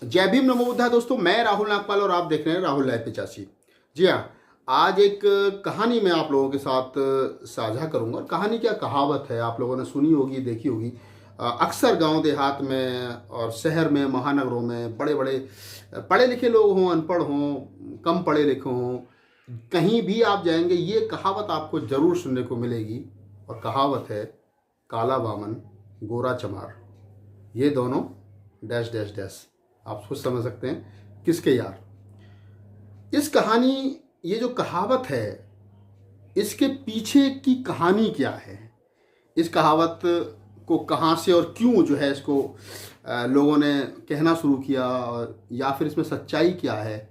जय भीम नमो बुद्धा दोस्तों, मैं राहुल नागपाल और आप देख रहे हैं राहुल लाइफ 85। जी हाँ, आज एक कहानी मैं आप लोगों के साथ साझा करूंगा। और कहानी क्या, कहावत है, आप लोगों ने सुनी होगी, देखी होगी। अक्सर गांव देहात में और शहर में, महानगरों में बड़े बड़े पढ़े लिखे लोग हों, अनपढ़ हों, कम पढ़े लिखे हों, कहीं भी आप जाएंगे ये कहावत आपको ज़रूर सुनने को मिलेगी। और कहावत है, काला बामन गोरा चमार, ये दोनों डैश डैश डैश। आप खुद समझ सकते हैं किसके यार। इस कहानी, ये जो कहावत है, इसके पीछे की कहानी क्या है, इस कहावत को कहाँ से और क्यों जो है इसको लोगों ने कहना शुरू किया, और या फिर इसमें सच्चाई क्या है,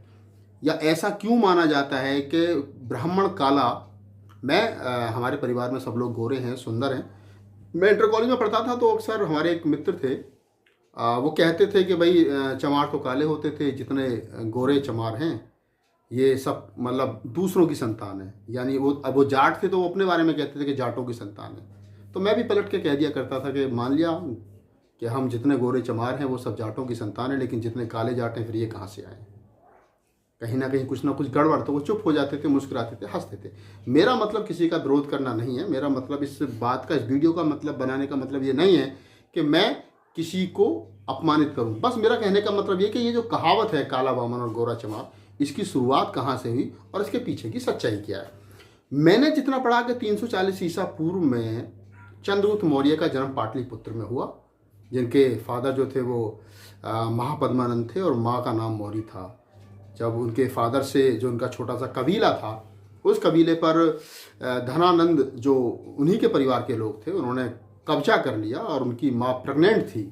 या ऐसा क्यों माना जाता है कि ब्राह्मण काला। हमारे परिवार में सब लोग गोरे हैं, सुंदर हैं। मैं इंटर कॉलेज में पढ़ता था तो अक्सर हमारे एक मित्र थे, वो कहते थे कि भाई चमार तो काले होते थे, जितने गोरे चमार हैं ये सब मतलब दूसरों की संतान है। यानी वो जाट थे तो वो अपने बारे में कहते थे कि जाटों की संतान है। तो मैं भी पलट के कह दिया करता था कि मान लिया कि हम जितने गोरे चमार हैं वो सब जाटों की संतान है, लेकिन जितने काले जाट हैं फिर ये कहाँ से आए। कहीं ना कहीं कुछ ना कुछ गड़बड़, तो वो चुप हो जाते थे, मुस्कुराते थे, हंसते थे। मेरा मतलब किसी का विरोध करना नहीं है। मेरा मतलब इस बात का, इस वीडियो का मतलब बनाने का मतलब ये नहीं है कि मैं किसी को अपमानित करूं। बस मेरा कहने का मतलब ये कि ये जो कहावत है काला बामन और गोरा चमार, इसकी शुरुआत कहाँ से हुई और इसके पीछे की सच्चाई क्या है। मैंने जितना पढ़ा कि 340 ईसा पूर्व में चंद्रगुप्त मौर्य का जन्म पाटलिपुत्र में हुआ, जिनके फादर जो थे वो महापद्मानंद थे और माँ का नाम मौरी था। जब उनके फादर से जो उनका छोटा सा कबीला था, उस कबीले पर धनानंद जो उन्हीं के परिवार के लोग थे, उन्होंने कब्जा कर लिया और उनकी माँ प्रेग्नेंट थी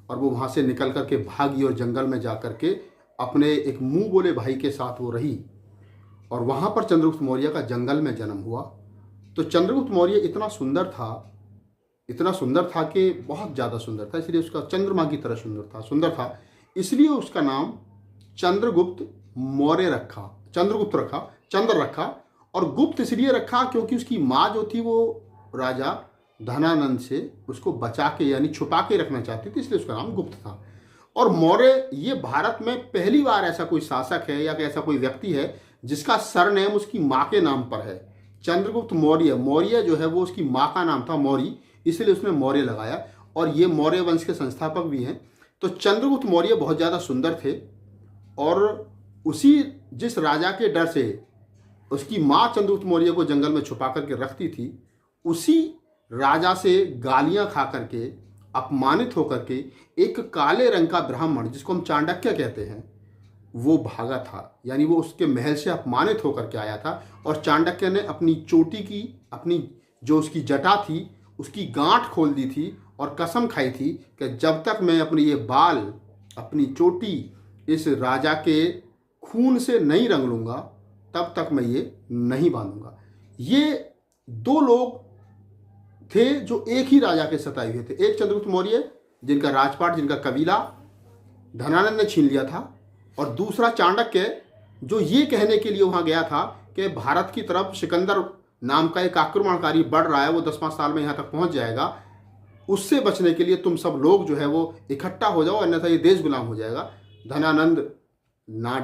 और वो वहाँ से निकल कर के भागी और जंगल में जा कर के अपने एक मुंह बोले भाई के साथ वो रही। और वहाँ पर चंद्रगुप्त मौर्य का जंगल में जन्म हुआ। तो चंद्रगुप्त मौर्य इतना सुंदर था कि बहुत ज़्यादा सुंदर था, इसलिए उसका चंद्रमा की तरह सुंदर था, इसलिए उसका नाम चंद्रगुप्त मौर्य रखा, चंद्र रखा। और गुप्त इसलिए रखा क्योंकि उसकी माँ जो थी वो राजा धनानंद से उसको बचा के यानी छुपा के रखना चाहती थी, इसलिए उसका नाम गुप्त था। और मौर्य, ये भारत में पहली बार ऐसा कोई शासक है या ऐसा कोई व्यक्ति है जिसका सरनेम उसकी माँ के नाम पर है। चंद्रगुप्त मौर्य जो है वो उसकी माँ का नाम था, मौर्य, इसलिए उसने मौर्य लगाया। और ये मौर्य वंश के संस्थापक भी हैं। तो चंद्रगुप्त मौर्य बहुत ज़्यादा सुंदर थे और जिस राजा के डर से उसकी माँ चंद्रगुप्त मौर्य को जंगल में छुपा करके रखती थी, उसी राजा से गालियां खा करके, अपमानित होकर के एक काले रंग का ब्राह्मण, जिसको हम चाणक्य कहते हैं, वो भागा था। यानी वो उसके महल से अपमानित होकर के आया था और चाणक्य ने अपनी चोटी की, अपनी जो उसकी जटा थी उसकी गांठ खोल दी थी और कसम खाई थी कि जब तक मैं अपनी ये बाल, अपनी चोटी इस राजा के खून से नहीं रंग लूँगा तब तक मैं ये नहीं बांधूंगा। ये दो लोग थे जो एक ही राजा के सताए हुए थे। एक चंद्रगुप्त मौर्य जिनका राजपाट, जिनका कबीला धनानंद ने छीन लिया था, और दूसरा चाणक्य जो ये कहने के लिए वहाँ गया था कि भारत की तरफ सिकंदर नाम का एक आक्रमणकारी बढ़ रहा है, वो 10-5 साल में यहाँ तक पहुँच जाएगा, उससे बचने के लिए तुम सब लोग जो है वो इकट्ठा हो जाओ, अन्यथा ये देश गुलाम हो जाएगा। धनानंद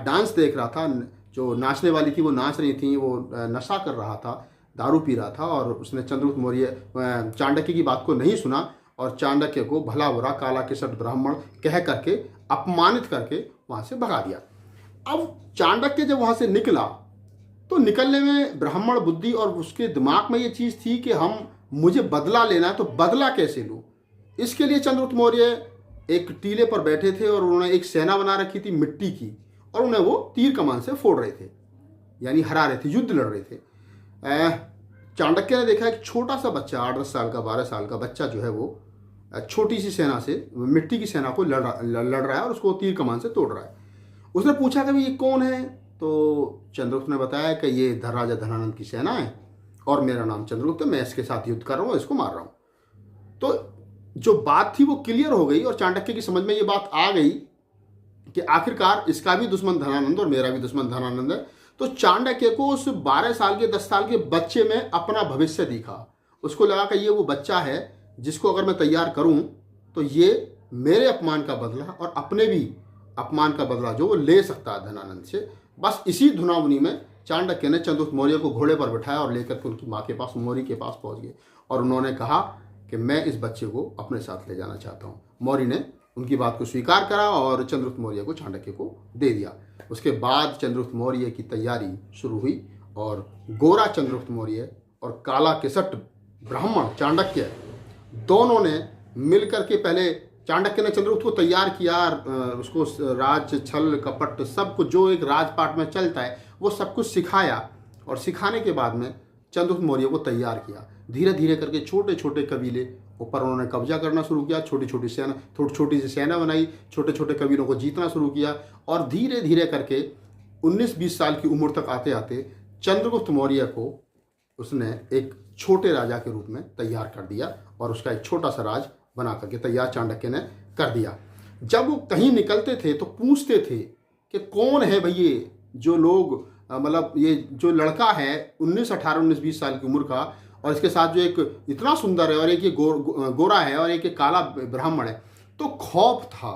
डांस देख रहा था, जो नाचने वाली थी वो नाच रही थी, वो नशा कर रहा था, दारू पी रहा था, और उसने चंद्रगुप्त मौर्य चाणक्य की बात को नहीं सुना और चाणक्य को भला बुरा काला किसट ब्राह्मण कह करके अपमानित करके वहाँ से भगा दिया। अब चाणक्य जब वहाँ से निकला तो निकलने में ब्राह्मण बुद्धि और उसके दिमाग में ये चीज़ थी कि मुझे बदला लेना है, तो बदला कैसे लूँ। इसके लिए चंद्रगुप्त मौर्य एक टीले पर बैठे थे और उन्होंने एक सेना बना रखी थी मिट्टी की, और उन्हें वो तीर कमान से फोड़ रहे थे, यानी हरा रहे थे, युद्ध लड़ रहे थे। चाणक्य ने देखा एक छोटा सा बच्चा, 8-10 साल का, 12 साल का बच्चा जो है वो छोटी सी सेना से, मिट्टी की सेना को लड़ रहा है और उसको तीर कमान से तोड़ रहा है। उसने पूछा कि ये कौन है, तो चंद्रगुप्त ने बताया कि ये राजा धनानंद की सेना है और मेरा नाम चंद्रगुप्त है, मैं इसके साथ युद्ध कर रहा हूँ, इसको मार रहा हूँ। तो जो बात थी वो क्लियर हो गई और चाणक्य की समझ में ये बात आ गई कि आखिरकार इसका भी दुश्मन धनानंद और मेरा भी दुश्मन धनानंद है। तो चाणक्य को उस 12 साल के, 10 साल के बच्चे में अपना भविष्य दिखा। उसको लगा कि ये वो बच्चा है जिसको अगर मैं तैयार करूं तो ये मेरे अपमान का बदला और अपने भी अपमान का बदला जो वो ले सकता है धनानंद से। बस इसी धुनावनी में चाणक्य ने चंद्रगुप्त मौर्य को घोड़े पर बैठाया और लेकर के उनकी माँ के पास, मौर्य के पास पहुंच गए और उन्होंने कहा कि मैं इस बच्चे को अपने साथ ले जाना चाहता हूँ। मौर्य ने उनकी बात को स्वीकार करा और चंद्रगुप्त मौर्य को चाणक्य को दे दिया। उसके बाद चंद्रगुप्त मौर्य की तैयारी शुरू हुई और गोरा चंद्रगुप्त मौर्य और काला केसट ब्राह्मण चाणक्य दोनों ने मिलकर के, पहले चाणक्य ने चंद्रगुप्त को तैयार किया, उसको राज छल कपट सब कुछ जो एक राजपाट में चलता है वो सब कुछ सिखाया और सिखाने के बाद में चंद्रगुप्त मौर्य को तैयार किया। धीरे धीरे करके छोटे छोटे कबीले ऊपर उन्होंने कब्जा करना शुरू किया, छोटी छोटी सी सेना बनाई, छोटे छोटे कबीलों को जीतना शुरू किया और धीरे धीरे करके 19-20 साल की उम्र तक आते आते चंद्रगुप्त मौर्य को उसने एक छोटे राजा के रूप में तैयार कर दिया और उसका एक छोटा सा राज बना करके तैयार चाणक्य ने कर दिया। जब वो कहीं निकलते थे तो पूछते थे कि कौन है भैया जो लोग, मतलब ये जो लड़का है 19-20 साल की उम्र का और इसके साथ जो एक इतना सुंदर है और एक ये गोरा है और एक ये काला ब्राह्मण है। तो खौफ था।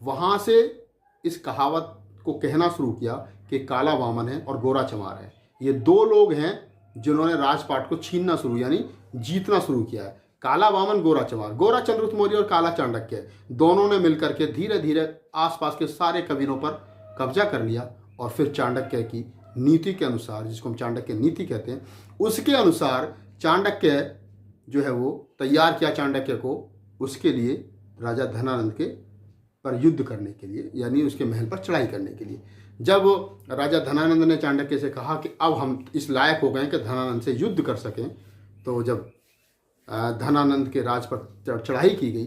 वहाँ से इस कहावत को कहना शुरू किया कि काला वामन है और गोरा चमार है, ये दो लोग हैं जिन्होंने राजपाट को छीनना शुरू यानी जीतना शुरू किया है। काला वामन गोरा चमार, गोरा चंद्रगुप्त मौर्य और काला चाणक्य दोनों ने मिलकर के धीरे धीरे आसपास के सारे कबीलों पर कब्जा कर लिया और फिर चाणक्य की नीति के अनुसार, जिसको हम चाणक्य नीति कहते हैं, उसके अनुसार चाणक्य जो है वो तैयार किया चाणक्य को उसके लिए राजा धनानंद के पर युद्ध करने के लिए, यानी उसके महल पर चढ़ाई करने के लिए। जब राजा धनानंद ने चाणक्य से कहा कि अब हम इस लायक हो गए कि धनानंद से युद्ध कर सकें, तो जब धनानंद के राज पर चढ़ाई की गई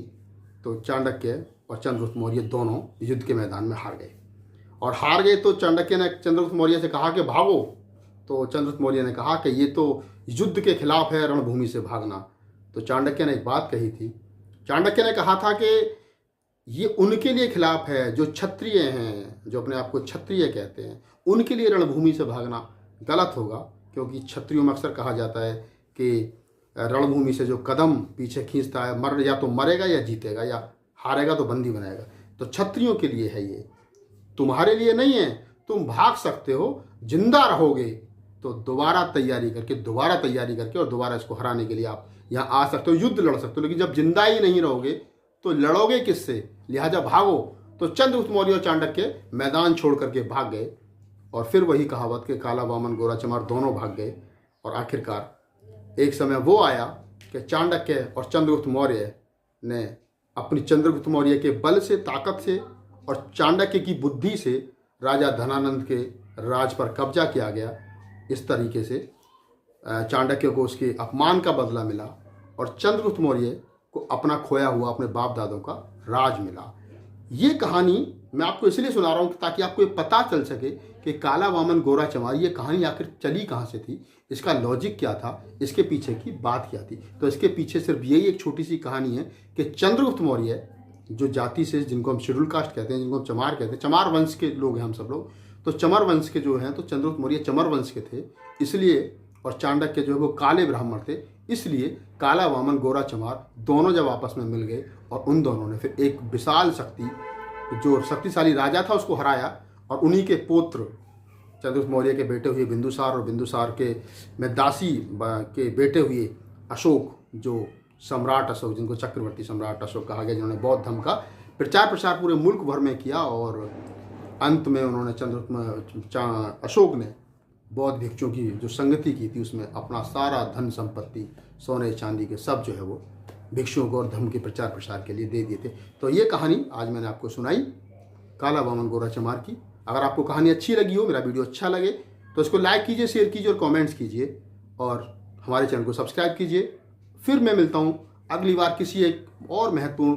तो चाणक्य और चंद्रगुप्त मौर्य दोनों युद्ध के मैदान में हार गए। और हार गए तो चाणक्य ने चंद्रगुप्त मौर्य से कहा कि भागो, तो चंद्रगुप्त मौर्य ने कहा कि ये तो युद्ध के खिलाफ है, रणभूमि से भागना। तो चाणक्य ने एक बात कही थी, चाणक्य ने कहा था कि ये उनके लिए खिलाफ है जो क्षत्रिय हैं, जो अपने आप को क्षत्रिय कहते हैं, उनके लिए रणभूमि से भागना गलत होगा, क्योंकि क्षत्रियों में अक्सर कहा जाता है कि रणभूमि से जो कदम पीछे खींचता है या तो मरेगा या जीतेगा, या हारेगा तो बंदी बनाएगा। तो क्षत्रियों के लिए है ये, तुम्हारे लिए नहीं है। तुम भाग सकते हो, जिंदा रहोगे तो दोबारा तैयारी करके और दोबारा इसको हराने के लिए आप यहाँ आ सकते हो, युद्ध लड़ सकते हो, लेकिन जब जिंदा ही नहीं रहोगे तो लड़ोगे किससे, लिहाजा भागो। तो चंद्रगुप्त मौर्य और चाणक्य मैदान छोड़ करके भाग गए और फिर वही कहावत के काला वामन गोरा चमार दोनों भाग गए। और आखिरकार एक समय वो आया कि चाणक्य और चंद्रगुप्त मौर्य ने अपनी चंद्रगुप्त मौर्य के बल से, ताकत से और चाणक्य की बुद्धि से राजा धनानंद के राज पर कब्जा किया गया। इस तरीके से चाणक्य को उसके अपमान का बदला मिला और चंद्रगुप्त मौर्य को अपना खोया हुआ अपने बाप दादों का राज मिला। ये कहानी मैं आपको इसलिए सुना रहा हूँ ताकि आपको ये पता चल सके कि काला वामन गोरा चमार ये कहानी आखिर चली कहाँ से थी, इसका लॉजिक क्या था, इसके पीछे की बात क्या थी। तो इसके पीछे सिर्फ यही एक छोटी सी कहानी है कि चंद्रगुप्त मौर्य जो जाति से, जिनको हम शेड्यूल कास्ट कहते हैं, जिनको हम चमार कहते हैं, चमार वंश के लोग हैं हम सब लोग, तो चमर वंश के जो हैं, तो चंद्रगुप्त मौर्य चमर वंश के थे इसलिए, और चाणक्य जो है वो काले ब्राह्मण थे, इसलिए काला वामन गोरा चमार दोनों जब आपस में मिल गए और उन दोनों ने फिर एक विशाल जो शक्तिशाली राजा था उसको हराया। और उन्हीं के पुत्र चंद्रगुप्त मौर्य के बेटे हुए बिंदुसार और बिंदुसार के में दासी के बेटे हुए अशोक, जो सम्राट अशोक, जिनको चक्रवर्ती सम्राट अशोक कहा गया, जिन्होंने बौद्ध धर्म का प्रचार प्रसार पूरे मुल्क भर में किया। और अंत में उन्होंने अशोक ने बौद्ध भिक्षुओं की जो संगति की थी उसमें अपना सारा धन संपत्ति, सोने चांदी के सब जो है वो भिक्षुओं को और धर्म के प्रचार प्रसार के लिए दे दिए थे। तो ये कहानी आज मैंने आपको सुनाई काला वामन गोरा चमार की। अगर आपको कहानी अच्छी लगी हो, मेरा वीडियो अच्छा लगे तो इसको लाइक कीजिए, शेयर कीजिए और कमेंट्स कीजिए और हमारे चैनल को सब्सक्राइब कीजिए। फिर मैं मिलता हूँ अगली बार किसी एक और महत्वपूर्ण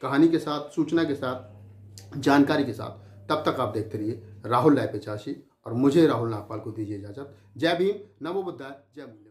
कहानी के साथ, सूचना के साथ, जानकारी के साथ। तब तक आप देखते रहिए राहुल लाइव 85 और मुझे राहुल नागपाल को दीजिए इजाजत। जय भीम, नमो बुद्धाय, जय मूल्य।